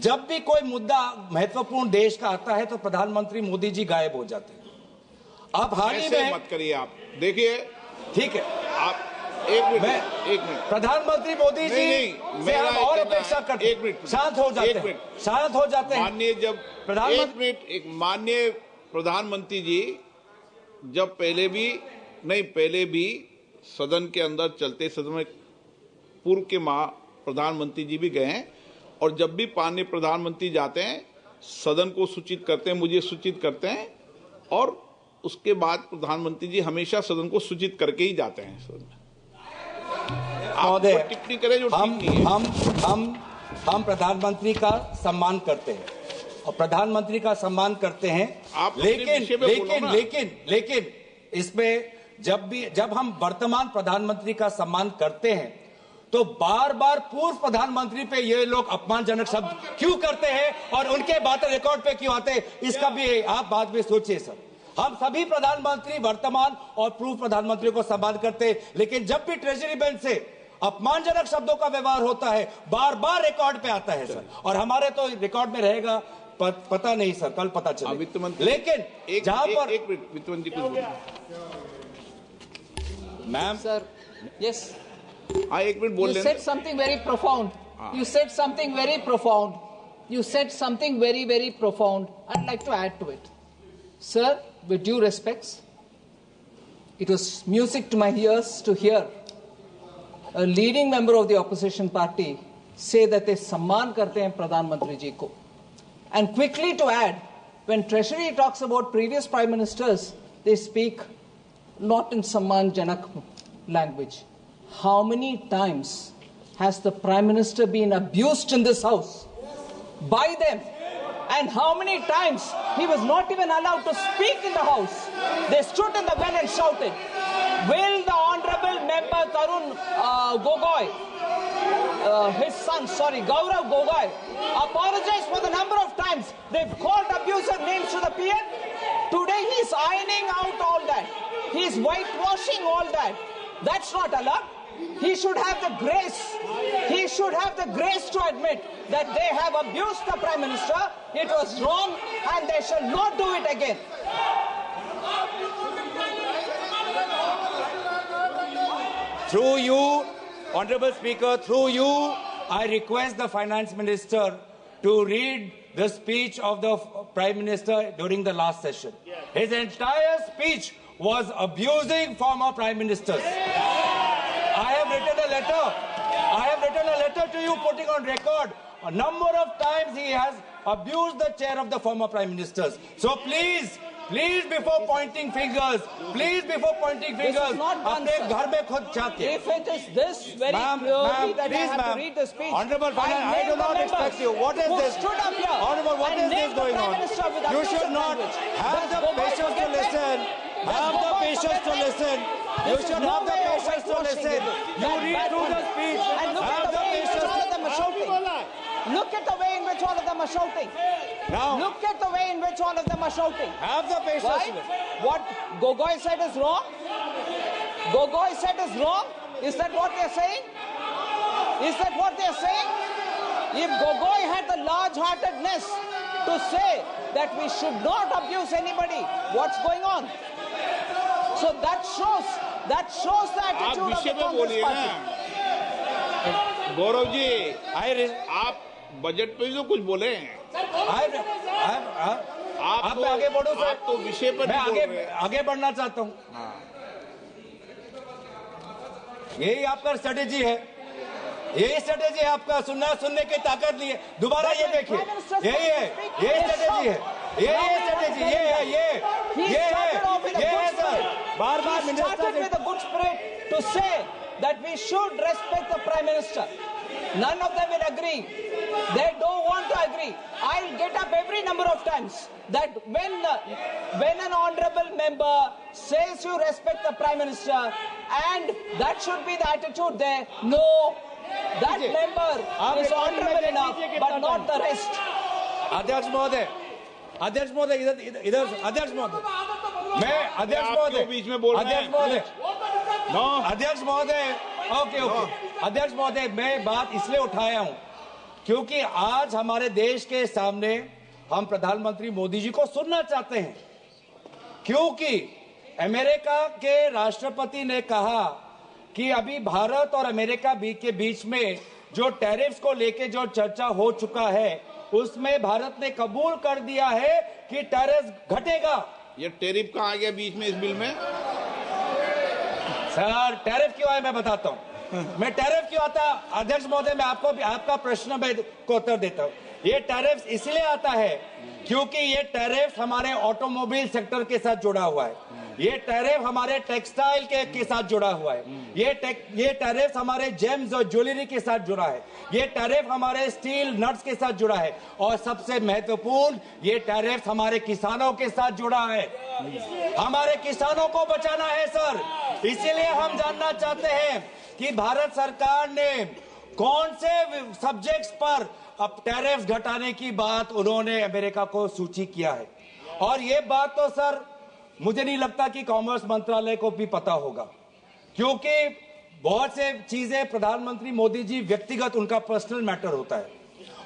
जब भी कोई मुद्दा महत्वपूर्ण देश का आता है तो प्रधानमंत्री मोदी जी गायब हो जाते हैं। अब हाल ही में मत करिए, आप देखिए, ठीक है, आप एक मिनट प्रधानमंत्री मोदी जी से हम और अपेक्षा करते हैं। एक मिनट, शांत हो जाते हैं, शांत हो जाते हैं। माननीय जब प्रधानमंत्री माननीय प्रधानमंत्री जी जब पहले भी सदन के अंदर चलते सदन में पूर्व के प्रधानमंत्री जी भी गए हैं, और जब भी माननीय प्रधानमंत्री जाते हैं सदन को सूचित करते हैं, मुझे सूचित करते हैं, और उसके बाद प्रधानमंत्री जी हमेशा सदन को सूचित करके ही जाते हैं। सदन में आप टिप्पणी करें जो ठीक नहीं है। हम प्रधानमंत्री का सम्मान करते हैं और प्रधानमंत्री का सम्मान करते हैं, लेकिन इसमें जब हम वर्तमान प्रधानमंत्री का सम्मान करते हैं तो बार बार पूर्व प्रधानमंत्री पे ये लोग अपमानजनक शब्द क्यों करते हैं और उनके बातें रिकॉर्ड पे क्यों आते हैं, इसका भी आप बाद में सोचिए सर। हम सभी प्रधानमंत्री वर्तमान और पूर्व प्रधानमंत्री को सम्मान करते हैं, लेकिन जब भी ट्रेजरी बेंच से अपमानजनक शब्दों का व्यवहार होता है बार बार रिकॉर्ड पे आता है सर, और हमारे तो रिकॉर्ड में रहेगा पता नहीं सर, कल पता चले। वित्त मंत्री, लेकिन जहां पर एक मिनट वित्त मंत्री कुछ मैम सर, यस, एक मिनट बोल You said something very profound. You said something very profound. You said something very, very profound. I'd like to add to it. Sir, with due respects, it was music to my ears to hear a leading member of the opposition party say that they samman karte hain Pradhan Mantri ji ko. And quickly to add, when Treasury talks about previous Prime Ministers, they speak not in Samman Janak language. How many times has the Prime Minister been abused in this House by them? And how many times he was not even allowed to speak in the House? They stood in the well and shouted. Will the Honorable Member Tarun Gogoi, his son, Gaurav Gogoi, apologize for the number of times they've called abusive names to the PM? Today he's ironing out all that. He's whitewashing all that. That's not allowed. He should have the grace. He should have the grace to admit that they have abused the Prime Minister. It was wrong and they shall not do it again. Through you, Honorable Speaker, through you, I request the Finance Minister to read the speech of the Prime Minister during the last session. His entire speech was abusing former Prime Ministers. I have written a letter to you putting on record a number of times he has abused the chair of the former Prime Ministers. So please before pointing fingers, अपने घर में खुद जाके. If it is this very clearly that I have to read the speech, Honorable Finance, I do not expect you. What is this? Stood up here. Honorable, what is this going on? You should not have the patience to listen. Have the patience to listen. You should have the patience to listen. You read through the speech. And look at the way in which all of them are shouting. Look at the way in which all of them are shouting. Now, look at the way in which all of them are shouting. Have the patience to listen. What Gogoi said is wrong? Gogoi said is wrong? Is that what they're saying? Is that what they're saying? If Gogoi had the large-heartedness to say that we should not abuse anybody, what's going on? So that shows the attitude of the Congress party. Gaurav ji, आप budget पे जो कुछ बोले हैं, आप तो आगे बढ़ो सर, आप तो विषय पर आगे बढ़ना चाहता हूँ। यही आपका स्ट्रेटेजी है, आपका सुनने की ताकत नहीं है। दोबारा ये देखिए, यही स्ट्रेटेजी है, ये है सर। बार-बार started with a good spirit to say that we should respect the Prime Minister. None of them will agree. They don't want to agree. I'll get up every number of times that when an honorable member says you respect the Prime Minister, and that should be the attitude there. No, that member is honorable enough, but not the rest. अध्यक्ष महोदय, इधर अध्यक्ष महोदय, मैं अध्यक्ष महोदय बीच में बोल रहे हैं। अध्यक्ष महोदय, ओके, अध्यक्ष महोदय, मैं बात इसलिए उठाया हूं क्योंकि आज हमारे देश के सामने हम प्रधानमंत्री मोदी जी को सुनना चाहते हैं, क्योंकि अमेरिका के राष्ट्रपति ने कहा कि अभी भारत और अमेरिका के बीच में जो टैरिफ्स को लेके जो चर्चा हो चुका है, उसमें भारत ने कबूल कर दिया है कि टैरिफ घटेगा। ये टैरिफ कहाँ आ गया बीच में इस बिल में? सर टैरिफ क्यों आया मैं बताता हूँ। मैं टैरिफ क्यों आता, अध्यक्ष महोदय, मैं आपको आपका प्रश्न में को उत्तर देता हूँ। ये टैरिफ इसलिए आता है क्योंकि ये टैरिफ हमारे ऑटोमोबाइल सेक्टर के साथ जुड़ा हुआ है, ये टैरिफ हमारे टेक्सटाइल के साथ जुड़ा हुआ है, ये टैरिफ हमारे जेम्स और ज्वेलरी के साथ जुड़ा है, ये टैरिफ हमारे स्टील नट्स के साथ जुड़ा है, और सबसे महत्वपूर्ण ये टैरिफ हमारे किसानों के साथ जुड़ा है। हमारे किसानों को बचाना है सर, इसीलिए हम जानना चाहते हैं कि भारत सरकार ने कौन से सब्जेक्ट्स पर अब टैरिफ घटाने की बात उन्होंने अमेरिका को सूची किया है। और ये बात तो सर मुझे नहीं लगता कि कॉमर्स मंत्रालय को भी पता होगा, क्योंकि बहुत से चीजें प्रधानमंत्री मोदी जी व्यक्तिगत, उनका पर्सनल मैटर होता है,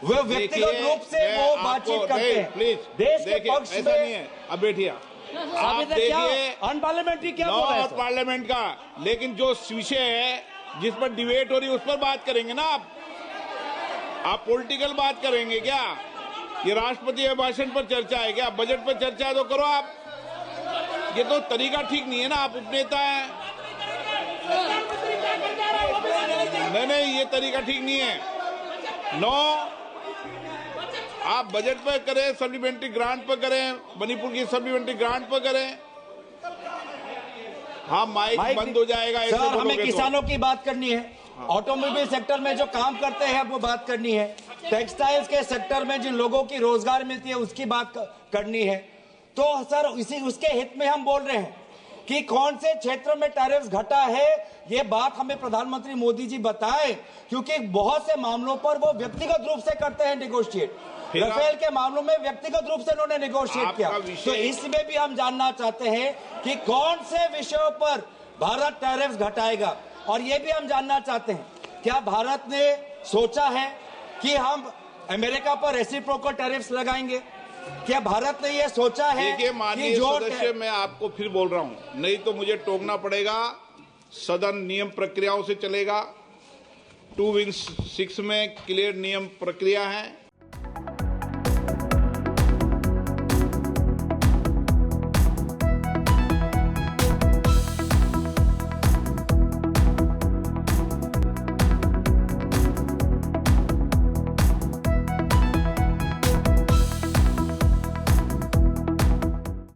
वो व्यक्तिगत रूप से वो बातचीत करते हैं देश के पक्ष में। नहीं है, अब बैठिए आप देखिए अनपार्लियामेंट्री क्या बोल रहे हैं पार्लियामेंट का, लेकिन जो विषय है जिस पर डिबेट हो रही है उस पर बात करेंगे ना आप पॉलिटिकल बात करेंगे क्या? ये राष्ट्रपति अभिभाषण पर चर्चा है क्या? बजट पर चर्चा तो करो आप, ये तो तरीका ठीक नहीं है ना। आप उपनेता हैं, नहीं ये तरीका ठीक नहीं है। नो, आप बजट पर करें, सप्लीमेंट्री ग्रांट पर करें, मणिपुर की सप्लीमेंट्री ग्रांट पर करें। हाँ माइक बंद हो जाएगा। सर हमें किसानों की बात करनी है, ऑटोमोबाइल सेक्टर में जो काम करते हैं वो बात करनी है, टेक्सटाइल्स के सेक्टर में जिन लोगों की रोजगार मिलती है उसकी बात करनी है। तो सर उसके हित में हम बोल रहे हैं कि कौन से क्षेत्र में टैरिफ घटा है, ये बात हमें प्रधानमंत्री मोदी जी बताएं, क्योंकि बहुत से मामलों पर वो व्यक्तिगत रूप से करते हैं निगोशिएट। राफेल के मामलों में व्यक्तिगत रूप से उन्होंने निगोशिएट किया, तो इसमें भी हम जानना चाहते हैं कि कौन से विषयों पर भारत टैरिफ घटाएगा। और ये भी हम जानना चाहते हैं, क्या भारत ने सोचा है कि हम अमेरिका पर रेसिप्रोकल टैरिफ्स लगाएंगे? क्या भारत ने ये सोचा है? देखिए माननीय सदस्य, मैं आपको फिर बोल रहा हूं, नहीं तो मुझे टोकना पड़ेगा। सदन नियम प्रक्रियाओं से चलेगा, 2-6 में क्लियर नियम प्रक्रिया है।